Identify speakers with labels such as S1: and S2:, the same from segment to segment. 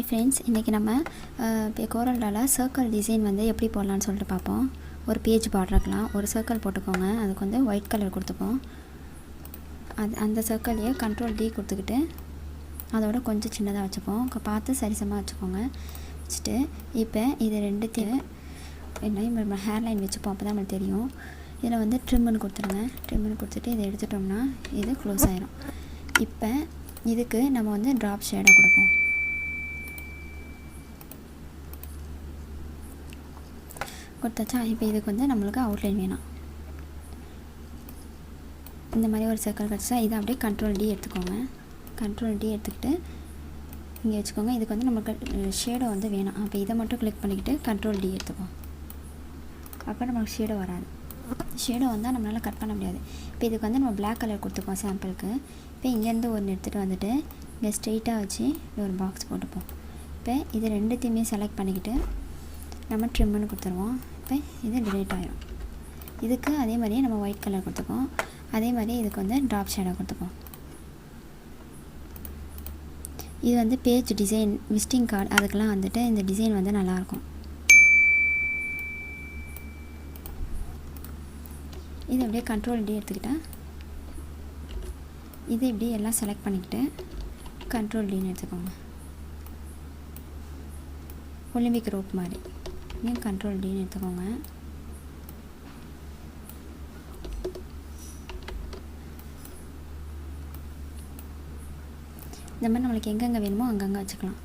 S1: Hi friends, இன்றைக்கி நம்ம இப்போ கோரல்ட்ராவில் சர்க்கிள் டிசைன் வந்து எப்படி போடலான்னு சொல்லிட்டு பார்ப்போம். ஒரு பேஜ் பார்டருக்கலாம் ஒரு சர்க்கிள் போட்டுக்கோங்க. அதுக்கு வந்து ஒயிட் கலர் கொடுத்துப்போம். அந்த சர்க்கிளையே கண்ட்ரோல் D கொடுத்துக்கிட்டு அதோட கொஞ்சம் சின்னதாக வச்சுப்போம். பார்த்து சரிசமாக வச்சுக்கோங்க. வச்சுட்டு இப்போ இது ரெண்டுத்தையும் நம்ம ஹேர்லைன் வச்சுப்போம். அப்போ தான் நம்மளுக்கு தெரியும். இதில் வந்து ட்ரிம்முன்னு கொடுத்துருங்க. ட்ரிம்முன்னு கொடுத்துட்டு இதை எடுத்துட்டோம்னா இது க்ளோஸ் ஆயிரும். இப்போ இதுக்கு நம்ம வந்து ட்ராப் ஷேடாக கொடுப்போம். கொடுத்தாச்சா? இப்போ இதுக்கு வந்து நம்மளுக்கு அவுட்லைன் வேணும். இந்த மாதிரி ஒரு சர்க்கிள் கிடச்சா இதை அப்படியே கண்ட்ரோல் D எடுத்துக்கோங்க. கண்ட்ரோல் D எடுத்துக்கிட்டு இங்கே வச்சுக்கோங்க. இதுக்கு வந்து நமக்கு ஷேடோ வந்து வேணும். அப்போ இதை மட்டும் கிளிக் பண்ணிக்கிட்டு கண்ட்ரோல் D எடுத்துக்கோம். அப்போ நம்மளுக்கு ஷேடோ வராது. ஷேடோ வந்தால் நம்மளால் கட் பண்ண முடியாது. இப்போ இதுக்கு வந்து நம்ம பிளாக் கலர் கொடுத்துப்போம் சாம்பிளுக்கு. இப்போ இங்கேருந்து ஒன்று எடுத்துகிட்டு வந்துட்டு இங்கே ஸ்ட்ரெயிட்டாக வச்சு ஒரு பாக்ஸ் போட்டுப்போம். இப்போ இது ரெண்டுத்தையுமே செலக்ட் பண்ணிக்கிட்டு நம்ம ட்ரிம்முன்னு கொடுத்துருவோம். இப்போ இது டிலீட் ஆகிடும். இதுக்கு அதே மாதிரியே நம்ம ஒயிட் கலர் கொடுத்துப்போம். அதே மாதிரி இதுக்கு வந்து ட்ராப் ஷேடாக கொடுத்துப்போம். இது வந்து பேஜ் டிசைன், விசிட்டிங் கார்டு அதுக்கெலாம் வந்துட்டு இந்த டிசைன் வந்து நல்லாயிருக்கும். இது அப்படியே கண்ட்ரோல் D எடுத்துக்கிட்டேன். இது இப்படி எல்லாம் செலக்ட் பண்ணிக்கிட்டு கண்ட்ரோல் Dன்னு எடுத்துக்கோங்க. ஒலிம்பிக் ரோப் மாதிரி நீங்கள் கண்ட்ரோல் Dன்னு எடுத்துக்கோங்க. இந்த மாதிரி நம்மளுக்கு எங்கெங்கே வேணுமோ அங்கங்கே வச்சுக்கலாம்.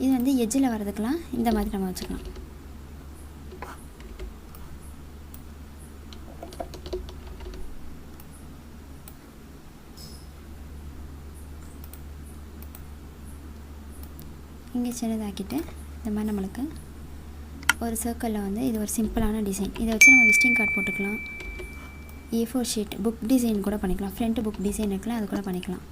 S1: இது வந்து எட்ஜில் வர்றதுக்கெலாம் இந்த மாதிரி நம்ம வச்சுக்கலாம். இங்கே சின்னதாக்கிட்டு இந்த மாதிரி நம்மளுக்கு ஒரு சர்க்கிளில் வந்து இது ஒரு சிம்பிளான டிசைன். இதை வச்சு நம்ம விசிட்டிங் கார்டு போட்டுக்கலாம். A4 ஷீட் புக் டிசைன் கூட பண்ணிக்கலாம். ஃப்ரண்ட் புக் டிசைன் இருக்கலாம், அது கூட பண்ணிக்கலாம்.